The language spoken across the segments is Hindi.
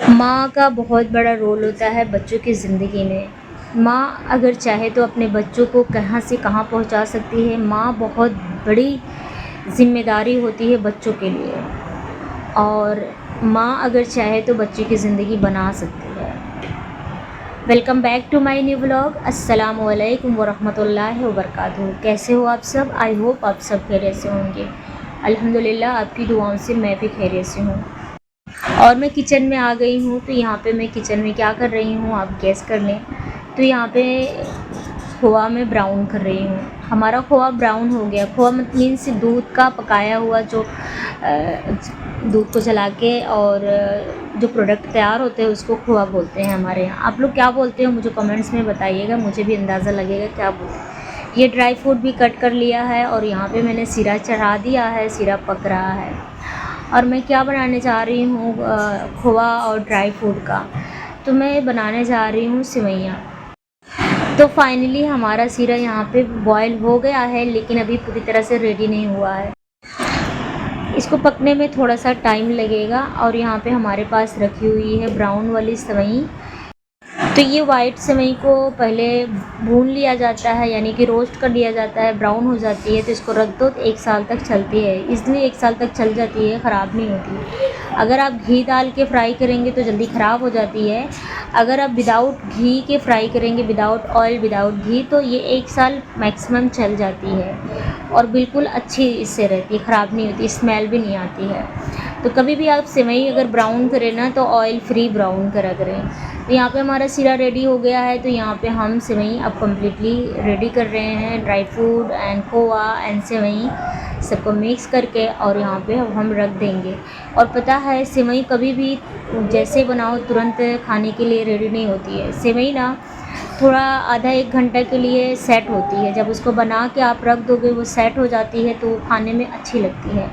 माँ का बहुत बड़ा रोल होता है बच्चों की ज़िंदगी में। माँ अगर चाहे तो अपने बच्चों को कहाँ से कहाँ पहुँचा सकती है। माँ बहुत बड़ी ज़िम्मेदारी होती है बच्चों के लिए, और माँ अगर चाहे तो बच्चे की ज़िंदगी बना सकती है। Welcome back to my new vlog. अस्सलाम वालेकुम वरहमतुल्लाहि वबरकातुहू। कैसे हो आप सब? आई होप आप सब खैरियत से होंगे। अल्हम्दुलिल्लाह आपकी दुआओं से मैं भी खैरियत से हूँ। और मैं किचन में आ गई हूँ। तो यहाँ पे मैं किचन में क्या कर रही हूँ आप गेस कर लें। तो यहाँ पे खोआ मैं ब्राउन कर रही हूँ। हमारा खोआ ब्राउन हो गया। खोआ मीन्स दूध का पकाया हुआ, जो दूध को जला के और जो प्रोडक्ट तैयार होते हैं उसको खोआ बोलते हैं हमारे यहाँ। आप लोग क्या बोलते हो मुझे कमेंट्स में बताइएगा, मुझे भी अंदाज़ा लगेगा क्या बोलते हैं। ये ड्राई फ्रूट भी कट कर लिया है और यहाँ पे मैंने सीरा चढ़ा दिया है, सीरा पक रहा है। और मैं क्या बनाने जा रही हूँ, खोआ और ड्राई फ्रूट का। तो मैं बनाने जा रही हूँ सेवइयाँ। तो फाइनली हमारा सीरा यहाँ पे बॉयल हो गया है, लेकिन अभी पूरी तरह से रेडी नहीं हुआ है। इसको पकने में थोड़ा सा टाइम लगेगा। और यहाँ पे हमारे पास रखी हुई है ब्राउन वाली सेवई। तो ये वाइट सेवई को पहले भून लिया जाता है, यानी कि रोस्ट कर लिया जाता है, ब्राउन हो जाती है तो इसको रख दो तो 1 साल तक चलती है। इसलिए 1 साल तक चल जाती है, ख़राब नहीं होती। अगर आप घी डाल के फ्राई करेंगे तो जल्दी ख़राब हो जाती है। अगर आप विदाउट घी के फ्राई करेंगे, विदाउट ऑयल विदाउट घी, तो ये 1 साल मैक्सिमम चल जाती है और बिल्कुल अच्छी इससे रहती है, ख़राब नहीं होती, स्मेल भी नहीं आती है। तो कभी भी आप सेवई अगर ब्राउन करें ना तो ऑयल फ्री ब्राउन करा करें। तो यहाँ पे हमारा सीरा रेडी हो गया है। तो यहाँ पे हम सेवई अब कम्प्लीटली रेडी कर रहे हैं, dry fruit and khoa and sevai सबको मिक्स करके, और यहाँ पे अब हम रख देंगे। और पता है सेवई कभी भी जैसे बनाओ तुरंत खाने के लिए रेडी नहीं होती है। सेवई ना थोड़ा आधा 1 घंटा के लिए सेट होती है। जब उसको बना के आप रख दोगे वो सेट हो जाती है तो खाने में अच्छी लगती है।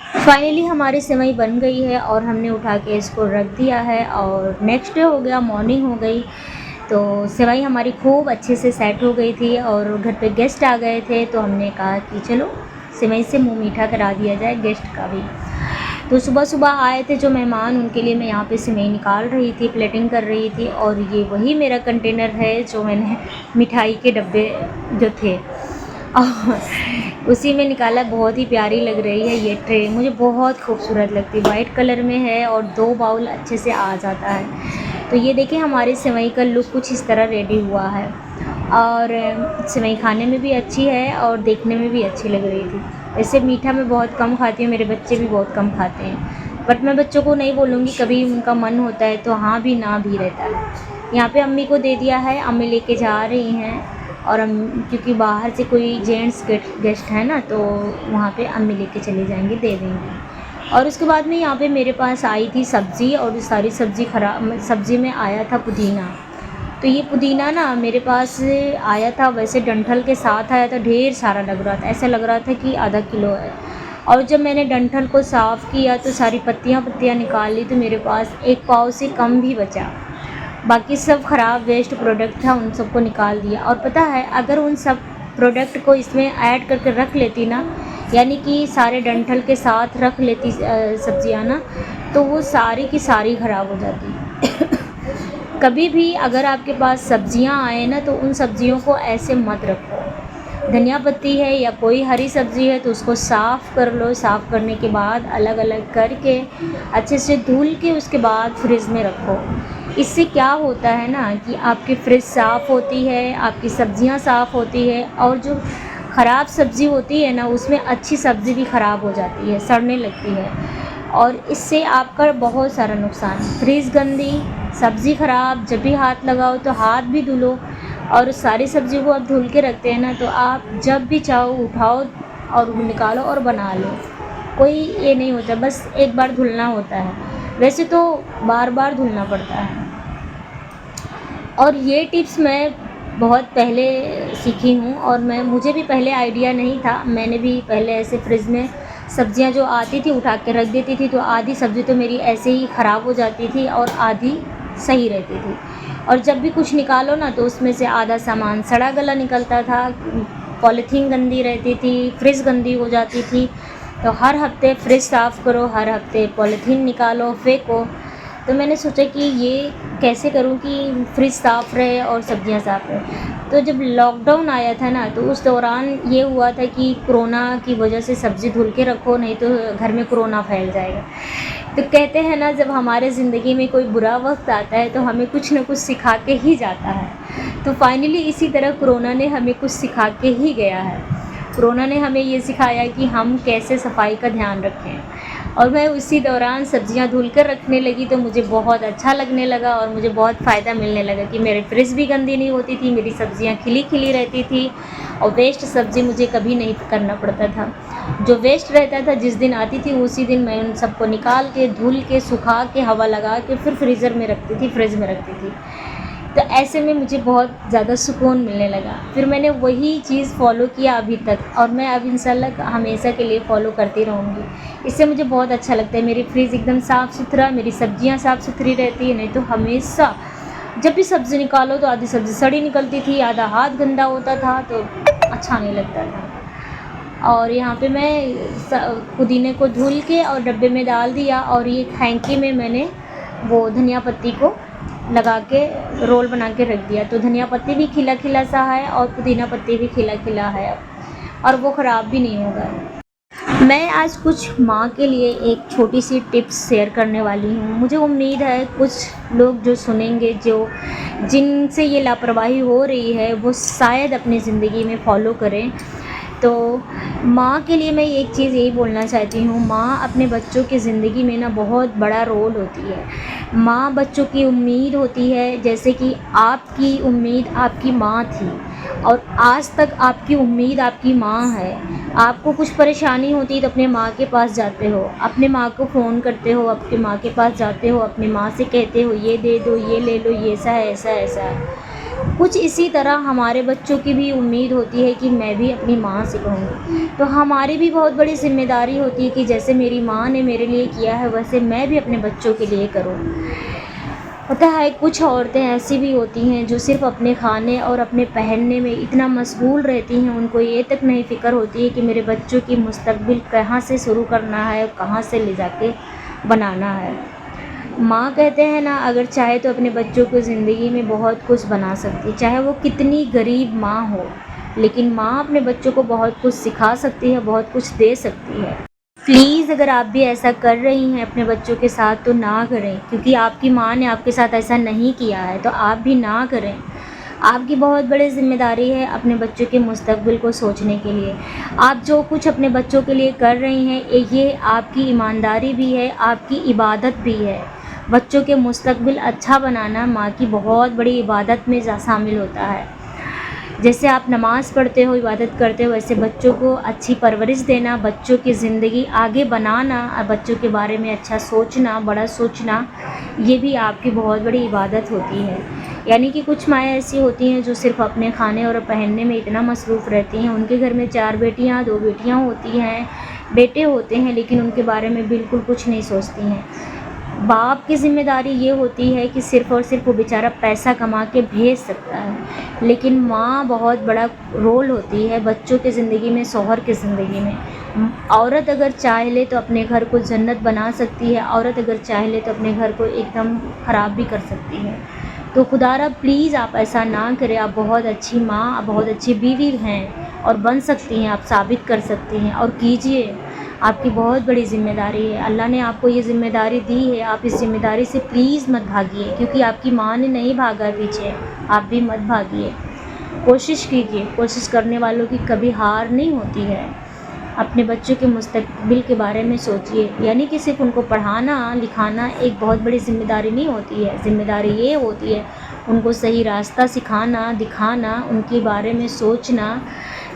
फाइनली हमारी सेवई बन गई है और हमने उठा के इसको रख दिया है। और नेक्स्ट डे हो गया, मॉर्निंग हो गई, तो सेवई हमारी खूब अच्छे से सेट हो गई थी और घर पे गेस्ट आ गए थे। तो हमने कहा कि चलो सेवई से मुंह मीठा करा दिया जाए गेस्ट का भी। तो सुबह सुबह आए थे जो मेहमान, उनके लिए मैं यहाँ पे सेवई निकाल रही थी, प्लेटिंग कर रही थी। और ये वही मेरा कंटेनर है जो मैंने मिठाई के डब्बे जो थे और उसी में निकाला। बहुत ही प्यारी लग रही है ये ट्रे, मुझे बहुत खूबसूरत लगती है, वाइट कलर में है और 2 बाउल अच्छे से आ जाता है। तो ये देखिए हमारी सेवई का लुक कुछ इस तरह रेडी हुआ है। और सेवई खाने में भी अच्छी है और देखने में भी अच्छी लग रही थी। वैसे मीठा मैं बहुत कम खाती हूँ, मेरे बच्चे भी बहुत कम खाते हैं, बट मैं बच्चों को नहीं बोलूँगी, कभी उनका मन होता है तो हाँ भी ना भी रहता है। यहाँ पे अम्मी को दे दिया है, अम्मी लेके जा रही हैं। और क्योंकि बाहर से कोई जेंट्स गेस्ट है ना, तो वहाँ पे अम्मी लेके चले जाएंगे, दे देंगे। और उसके बाद में यहाँ पे मेरे पास आई थी सब्ज़ी, और ये सारी सब्ज़ी में आया था पुदीना। तो ये पुदीना ना मेरे पास आया था, वैसे डंठल के साथ आया था, ढेर सारा लग रहा था, ऐसा लग रहा था कि आधा किलो है। और जब मैंने डंठल को साफ़ किया तो सारी पत्तियाँ निकाल ली, तो मेरे पास 1 पाव से कम भी बचा। बाकी सब ख़राब वेस्ट प्रोडक्ट था, उन सबको निकाल दिया। और पता है अगर उन सब प्रोडक्ट को इसमें ऐड करके रख लेती ना, यानी कि सारे डंठल के साथ रख लेती सब्जियां ना, तो वो सारी की सारी ख़राब हो जाती कभी भी अगर आपके पास सब्जियां आए ना तो उन सब्जियों को ऐसे मत रखो। धनिया पत्ती है या कोई हरी सब्ज़ी है तो उसको साफ़ कर लो, साफ़ करने के बाद अलग अलग करके अच्छे से धुल के उसके बाद फ्रिज में रखो। इससे क्या होता है ना कि आपकी फ्रिज साफ़ होती है, आपकी सब्जियां साफ़ होती है, और जो ख़राब सब्ज़ी होती है ना उसमें अच्छी सब्ज़ी भी ख़राब हो जाती है, सड़ने लगती है। और इससे आपका बहुत सारा नुकसान, फ्रिज गंदी, सब्ज़ी ख़राब, जब भी हाथ लगाओ तो हाथ भी धुलो। और सारी सब्ज़ी को आप धुल के रखते हैं ना, तो आप जब भी चाहो उठाओ और निकालो और बना लो, कोई ये नहीं होता, बस एक बार धुलना होता है। वैसे तो बार बार धुलना पड़ता है। और ये टिप्स मैं बहुत पहले सीखी हूँ, और मुझे भी पहले आइडिया नहीं था। मैंने भी पहले ऐसे फ्रिज में सब्जियां जो आती थी उठा के रख देती थी, तो आधी सब्ज़ी तो मेरी ऐसे ही ख़राब हो जाती थी और आधी सही रहती थी। और जब भी कुछ निकालो ना तो उसमें से आधा सामान सड़ा गला निकलता था, पॉलीथीन गंदी रहती थी, फ्रिज गंदी हो जाती थी। तो हर हफ्ते फ्रिज साफ़ करो, हर हफ्ते पॉलीथीन निकालो, फेंको, तो मैंने सोचा कि ये कैसे करूँ कि फ्रिज साफ़ रहे और सब्जियां साफ़ रहे। तो जब लॉकडाउन आया था ना, तो उस दौरान ये हुआ था कि कोरोना की वजह से सब्ज़ी धुल के रखो, नहीं तो घर में कोरोना फैल जाएगा। तो कहते हैं ना, जब हमारे ज़िंदगी में कोई बुरा वक्त आता है तो हमें कुछ ना कुछ सिखा के ही जाता है। तो फाइनली इसी तरह कोरोना ने हमें कुछ सिखा के ही गया है। कोरोना ने हमें ये सिखाया कि हम कैसे सफाई का ध्यान रखें, और मैं उसी दौरान सब्जियां धुल कर रखने लगी, तो मुझे बहुत अच्छा लगने लगा और मुझे बहुत फ़ायदा मिलने लगा कि मेरी फ्रिज भी गंदी नहीं होती थी, मेरी सब्जियां खिली खिली रहती थी और वेस्ट सब्ज़ी मुझे कभी नहीं करना पड़ता था। जो वेस्ट रहता था जिस दिन आती थी उसी दिन मैं उन सबको निकाल के, धुल के, सुखा के, हवा लगा के फिर फ्रीज़र में रखती थी, फ्रिज में रखती थी। तो ऐसे में मुझे बहुत ज़्यादा सुकून मिलने लगा। फिर मैंने वही चीज़ फ़ॉलो किया अभी तक, और मैं अब इंशाल्लाह हमेशा के लिए फ़ॉलो करती रहूँगी। इससे मुझे बहुत अच्छा लगता है। मेरी फ्रिज एकदम साफ़ सुथरा, मेरी सब्जियां साफ़ सुथरी रहती है। नहीं तो हमेशा जब भी सब्ज़ी निकालो तो आधी सब्ज़ी सड़ी निकलती थी, आधा हाथ गंदा होता था, तो अच्छा नहीं लगता था। और यहाँ पे मैं पुदीने को धुल के और डब्बे में डाल दिया, और ये हैंकी में मैंने वो धनिया पत्ती को लगा के रोल बना के रख दिया। तो धनिया पत्ती भी खिला खिला सा है और पुदीना पत्ती भी खिला खिला है, और वो ख़राब भी नहीं होगा। मैं आज कुछ माँ के लिए एक छोटी सी टिप्स शेयर करने वाली हूँ। मुझे उम्मीद है कुछ लोग जो सुनेंगे, जो जिनसे ये लापरवाही हो रही है, वो शायद अपनी ज़िंदगी में फ़ॉलो करें। तो माँ के लिए मैं एक चीज़ यही बोलना चाहती हूँ, माँ अपने बच्चों की ज़िंदगी में ना बहुत बड़ा रोल होती है। माँ बच्चों की उम्मीद होती है, जैसे कि आपकी उम्मीद आपकी माँ थी और आज तक आपकी उम्मीद आपकी माँ है। आपको कुछ परेशानी होती है तो अपने माँ के पास जाते हो, अपने माँ को फ़ोन करते हो, अपनी माँ के पास जाते हो, अपनी माँ से कहते हो ये दे दो, ये ले लो, ये ऐसा है, ऐसा ऐसा है। कुछ इसी तरह हमारे बच्चों की भी उम्मीद होती है कि मैं भी अपनी माँ से कहूँगी। तो हमारी भी बहुत बड़ी ज़िम्मेदारी होती है कि जैसे मेरी माँ ने मेरे लिए किया है वैसे मैं भी अपने बच्चों के लिए करूँ। पता है, कुछ औरतें ऐसी भी होती हैं जो सिर्फ़ अपने खाने और अपने पहनने में इतना मशगूल रहती हैं, उनको ये तक नहीं फ़िक्र होती है कि मेरे बच्चों की मुस्तकबिल कहाँ से शुरू करना है और कहाँ से ले जाके बनाना है। माँ कहते हैं ना, अगर चाहे तो अपने बच्चों को ज़िंदगी में बहुत कुछ बना सकती है, चाहे वो कितनी गरीब माँ हो, लेकिन माँ अपने बच्चों को बहुत कुछ सिखा सकती है, बहुत कुछ दे सकती है। प्लीज़ अगर आप भी ऐसा कर रही हैं अपने बच्चों के साथ तो ना करें, क्योंकि आपकी माँ ने आपके साथ ऐसा नहीं किया है, तो आप भी ना करें। आपकी बहुत बड़ी ज़िम्मेदारी है अपने बच्चों के मुस्तकबिल को सोचने के लिए। आप जो कुछ अपने बच्चों के लिए कर रही हैं, ये आपकी ईमानदारी भी है, आपकी इबादत भी है। बच्चों के मुस्तकबिल अच्छा बनाना माँ की बहुत बड़ी इबादत में शामिल होता है। जैसे आप नमाज़ पढ़ते हो, इबादत करते हो, वैसे बच्चों को अच्छी परवरिश देना, बच्चों की ज़िंदगी आगे बनाना, बच्चों के बारे में अच्छा सोचना, बड़ा सोचना, ये भी आपकी बहुत बड़ी इबादत होती है। यानी कि कुछ माएँ ऐसी होती हैं जो सिर्फ़ अपने खाने और पहनने में इतना मसरूफ़ रहती हैं। उनके घर में 4 बेटियाँ, 2 बेटियाँ होती हैं, बेटे होते हैं, लेकिन उनके बारे में बिल्कुल कुछ नहीं सोचती हैं। बाप की ज़िम्मेदारी ये होती है कि सिर्फ़ और सिर्फ़ वो बेचारा पैसा कमा के भेज सकता है, लेकिन माँ बहुत बड़ा रोल होती है बच्चों की ज़िंदगी में, शौहर की ज़िंदगी में। औरत अगर चाह ले तो अपने घर को जन्नत बना सकती है, औरत अगर चाह ले तो अपने घर को एकदम ख़राब भी कर सकती है। तो खुदारा प्लीज़ आप ऐसा ना करें। आप बहुत अच्छी माँ, आप बहुत अच्छी बीवी हैं और बन सकती हैं, आप साबित कर सकती हैं और कीजिए। आपकी बहुत बड़ी ज़िम्मेदारी है, अल्लाह ने आपको ये ज़िम्मेदारी दी है। आप इस ज़िम्मेदारी से प्लीज़ मत भागिए, क्योंकि आपकी माँ ने नहीं भागा पीछे, आप भी मत भागिए। कोशिश कीजिए, कोशिश करने वालों की कभी हार नहीं होती है। अपने बच्चों के मुस्तकबिल के बारे में सोचिए, यानी कि सिर्फ उनको पढ़ाना लिखाना एक बहुत बड़ी ज़िम्मेदारी नहीं होती है। ज़िम्मेदारी ये होती है उनको सही रास्ता सिखाना, दिखाना, उनके बारे में सोचना।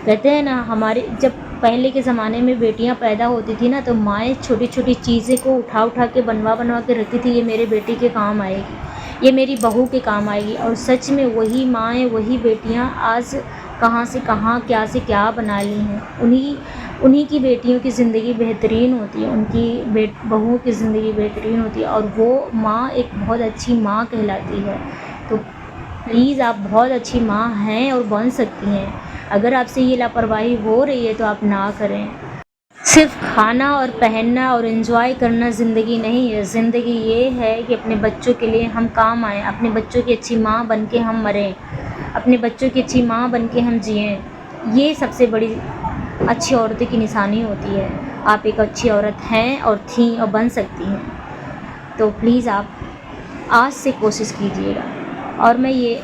कहते हैं ना, हमारे जब पहले के ज़माने में बेटियां पैदा होती थी ना, तो माएँ छोटी छोटी चीज़ें को उठा उठा के बनवा के रखती थी, ये मेरे बेटी के काम आएगी, ये मेरी बहू के काम आएगी। और सच में वही माएँ, वही बेटियां आज कहाँ से कहाँ, क्या से क्या बना ली हैं। उन्हीं की बेटियों की ज़िंदगी बेहतरीन होती है, उनकी बहुओं की ज़िंदगी बेहतरीन होती है, और वो माँ एक बहुत अच्छी माँ कहलाती है। तो प्लीज़ आप बहुत अच्छी माँ हैं और बन सकती हैं। अगर आपसे ये लापरवाही हो रही है तो आप ना करें। सिर्फ खाना और पहनना और एंजॉय करना ज़िंदगी नहीं है। ज़िंदगी ये है कि अपने बच्चों के लिए हम काम आएँ, अपने बच्चों की अच्छी माँ बन के हम मरें, अपने बच्चों की अच्छी माँ बन के हम जिएँ। ये सबसे बड़ी अच्छी औरतों की निशानी होती है। आप एक अच्छी औरत हैं और थीं और बन सकती हैं। तो प्लीज़ आप आज से कोशिश कीजिएगा, और मैं ये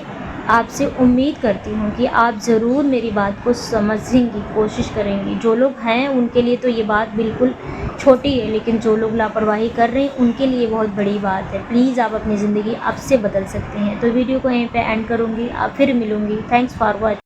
आपसे उम्मीद करती हूँ कि आप ज़रूर मेरी बात को समझेंगी, कोशिश करेंगी। जो लोग हैं उनके लिए तो ये बात बिल्कुल छोटी है, लेकिन जो लोग लापरवाही कर रहे हैं उनके लिए बहुत बड़ी बात है। प्लीज़ आप अपनी ज़िंदगी अब से बदल सकते हैं। तो वीडियो को यहीं पे एंड करूँगी, आप फिर मिलूँगी। Thanks for watching.